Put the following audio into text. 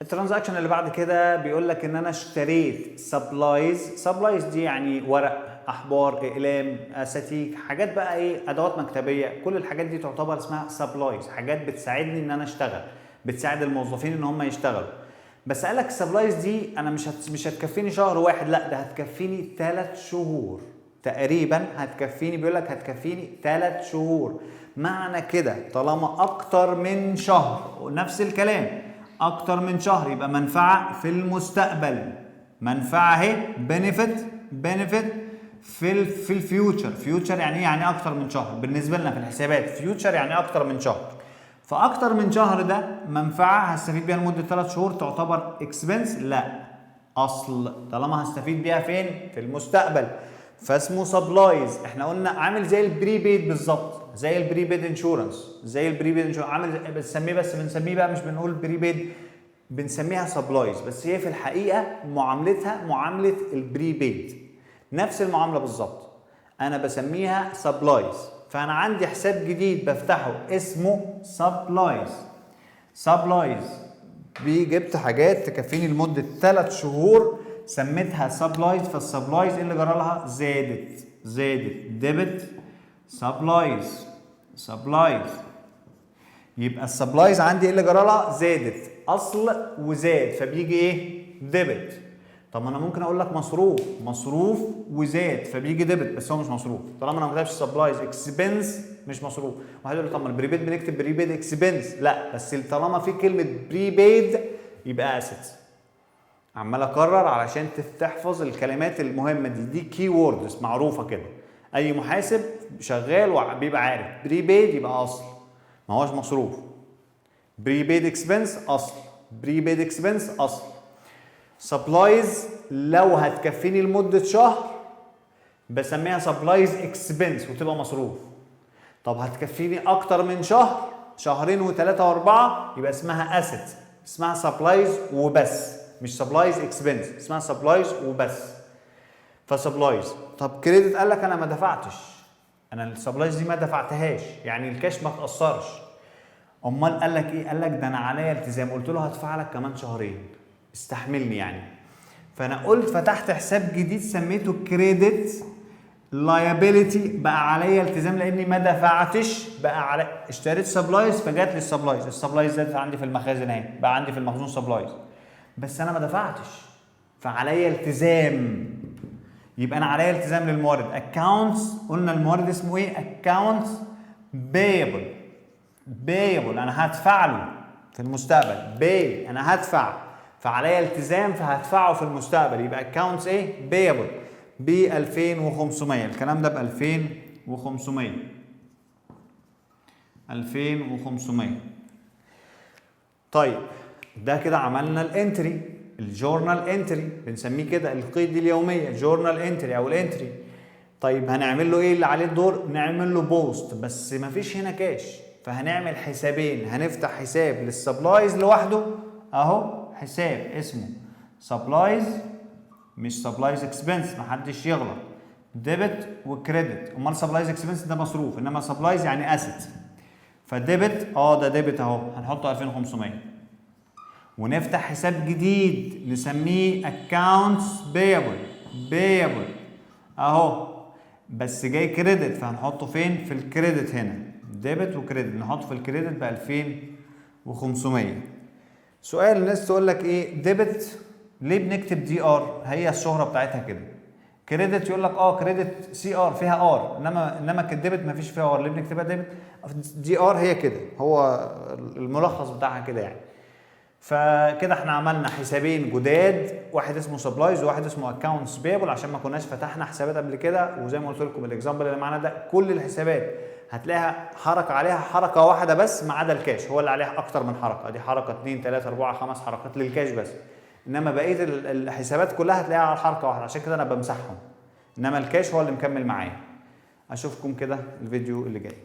الترانزاكشن اللي بعد كده بيقول لك ان انا اشتريت سبلايز دي يعني ورق، احبار، اقلام، اساتيك، حاجات بقى ايه، ادوات مكتبيه. كل الحاجات دي تعتبر اسمها سبلايز، حاجات بتساعدني ان انا اشتغل، بتساعد الموظفين ان هم يشتغلوا. بس قال لك السبلايز دي انا مش هتكفيني شهر واحد، لا ده هتكفيني 3 شهور تقريبا. هتكفيني، بيقول لك هتكفيني 3 شهور. معنى كده طالما اكتر من شهر، نفس الكلام، اكتر من شهر يبقى منفعه في المستقبل. منفعه اهي، بنفيت في الفيوتشر. فيوتشر يعني ايه؟ يعني اكتر من شهر. بالنسبه لنا في الحسابات فيوتشر يعني اكتر من شهر. فاكتر من شهر ده منفعه هستفيد بيها لمده 3 شهور، تعتبر اكسبنس؟ لا، اصل. طالما هستفيد بيها فين؟ في المستقبل، فاسمه سبلايز. احنا قلنا عامل زي البريبيد بالظبط، زي البريبيد انشورنس، عامل بنسميه، بس بنسميه بقى، مش بنقول بريبيد، بنسميها سبلايز. بس هي في الحقيقه معاملتها معامله البريبيد، نفس المعامله بالظبط. انا بسميها سبلايز. فانا عندي حساب جديد بفتحه اسمه سبلايز. جبت حاجات تكفيني لمده 3 شهور، سميتها سبلايز. فالسبلايز اللي جرى لها زادت ديبت سبلايز. يبقى السبلايز عندي اللي جرى لها زادت، اصل وزاد، فبيجي ايه؟ ديبت. طب ما انا ممكن اقول لك مصروف وزاد فبيجي ديبت، بس هو مش مصروف. طالما انا ما كتبتش سبلايز اكسبنس مش مصروف. واحد يقول لي طب ما البريبيد بنكتب بريبيد اكسبنس، لا، بس طالما في كلمه بريبيد يبقى اسيتس. عمال اكرر علشان تحفظ الكلمات المهمه دي كي ووردز معروفه كده. اي محاسب شغال وبيبقى عارف بريبيد يبقى اصل، ما هوش مصروف. بريبيد اكسبنس اصل. سبلايز لو هتكفيني لمده شهر بسميها سبلايز اكسبنس وتبقى مصروف. طب هتكفيني اكتر من شهر، شهرين وثلاثه واربعه، يبقى اسمها اسيت، اسمها سبلايز وبس، مش سبلايز اكسبنس، اسمها سبلايز وبس. فسبلايز. طب كريدت، قال لك انا ما دفعتش، انا السبلايز دي ما دفعتهاش، يعني الكاش ما تاثرش. امال قال لك ايه؟ قال لك ده انا عليا التزام، قلت له هدفع لك كمان شهرين، استحملني يعني. فانا قلت فتحت حساب جديد سميته كريدت لايبيليتي، بقى عليا التزام لاني ما دفعتش، بقى علي اشتريت سبلايز فجات لي السبلايز زادت عندي في المخازن اهي، بقى عندي في المخزون سبلايز، بس انا ما دفعتش فعليا التزام. يبقى انا عليا التزام للمورد. اكونتس، قلنا المورد اسمه ايه؟ اكونتس بيبل، انا هدفع له في المستقبل. انا هدفع، فعليا التزام فهدفعه في المستقبل. يبقى اكونتس ايه؟ بيبل ب 2500. الكلام ده ب 2500. طيب ده كده عملنا الانتري، الجورنال انتري بنسميه كده، القيد اليوميه، جورنال انتري او الانتري. طيب هنعمل له ايه اللي عليه الدور؟ نعمل له بوست، بس مفيش هنا كاش، فهنعمل حسابين. هنفتح حساب للسبلايز لوحده اهو، حساب اسمه سبلايز، مش سبلايز اكسبنس، محدش يغلط، ديبت وكريدت. امال سبلايز اكسبنس ده مصروف، انما سبلايز يعني اسيت. فديبت، ده ديبت اهو، هنحطه 2500. ونفتح حساب جديد نسميه اكونتس بيبل اهو، بس جاي كريدت، فهنحطه فين؟ في الكريدت هنا، ديبت وكريدت، نحطه في الكريدت ب 2500. سؤال الناس تقول لك ايه؟ ديبت ليه بنكتب دي ار؟ هي الشهره بتاعتها كده. كريدت يقول لك كريدت سي ار فيها ار، انما الديبت ما فيش فيها ار، ليه بنكتبها ديبت؟ دي ار هي كده، هو الملخص بتاعها كده يعني. فكده احنا عملنا حسابين جداد، واحد اسمه سبلايز وواحد اسمه اكونتس بيبل، عشان ما كناش فتحنا حسابات قبل كده. وزي ما قلت لكم الاكزامبل اللي معانا ده كل الحسابات هتلاقيها حركه عليها حركه واحده بس، ما عدا الكاش هو اللي عليها اكتر من حركه، دي حركه 2 3 4 5 حركات للكاش بس، انما بقيه الحسابات كلها هتلاقيها على حركه واحده، عشان كده انا بمسحهم، انما الكاش هو اللي مكمل معايا. اشوفكم كده الفيديو اللي جاي.